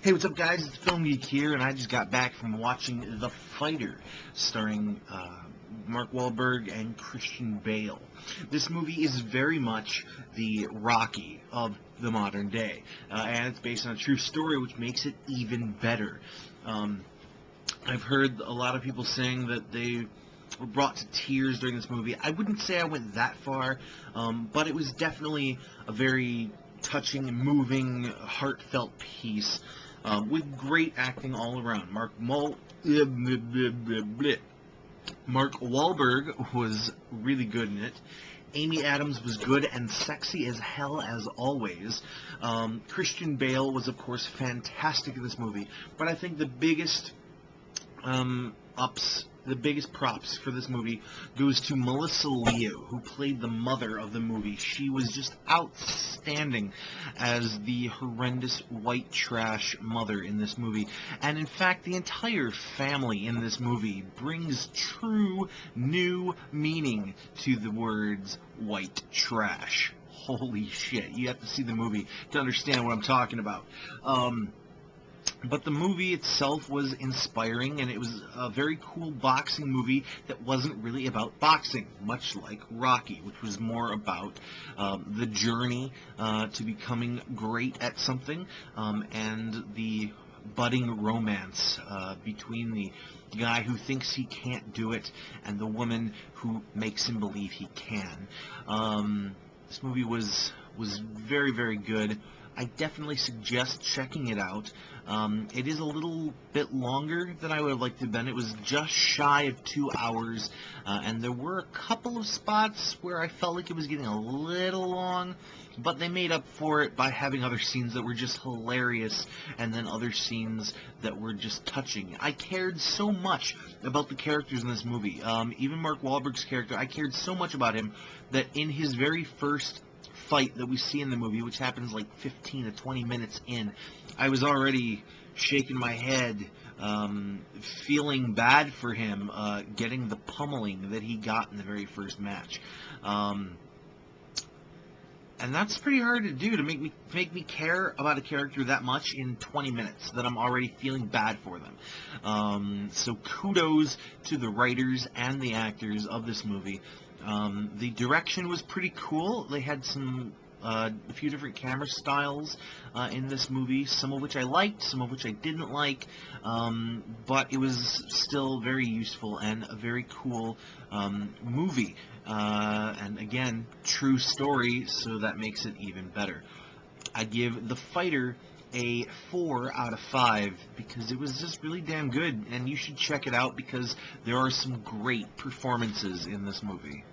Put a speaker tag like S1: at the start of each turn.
S1: Hey, what's up, guys? It's Film Geek here, and I just got back from watching The Fighter, starring Mark Wahlberg and Christian Bale. This movie is very much the Rocky of the modern day, and it's based on a true story, which makes it even better. I've heard a lot of people saying that they were brought to tears during this movie. I wouldn't say I went that far, but it was definitely a very touching, moving, heartfelt piece. With great acting all around. Mark Wahlberg was really good in it. Amy Adams was good and sexy as hell as always. Christian Bale was, of course, fantastic in this movie. But I think the biggest the biggest props for this movie goes to Melissa Leo, who played the mother of the movie. She was just outstanding as the horrendous white trash mother in this movie. And in fact, the entire family in this movie brings true new meaning to the words white trash. Holy shit. You have to see the movie to understand what I'm talking about. But the movie itself was inspiring, and it was a very cool boxing movie that wasn't really about boxing, much like Rocky, which was more about the journey to becoming great at something, and the budding romance between the guy who thinks he can't do it and the woman who makes him believe he can. This movie was very, very good. I definitely suggest checking it out. It is a little bit longer than I would have liked to have been. It was just shy of 2 hours, and there were a couple of spots where I felt like it was getting a little long, but they made up for it by having other scenes that were just hilarious, and then other scenes that were just touching. I cared so much about the characters in this movie. Even Mark Wahlberg's character, I cared so much about him that in his very first fight that we see in the movie, which happens like 15 to 20 minutes in, I was already shaking my head, feeling bad for him, getting the pummeling that he got in the very first match. And that's pretty hard to do, to make me care about a character that much in 20 minutes, that I'm already feeling bad for them. So kudos to the writers and the actors of this movie. The direction was pretty cool. They had a few different camera styles in this movie, some of which I liked, some of which I didn't like, but it was still very useful and a very cool movie. And again, true story, so that makes it even better. I give The Fighter a 4 out of 5 because it was just really damn good, and you should check it out because there are some great performances in this movie.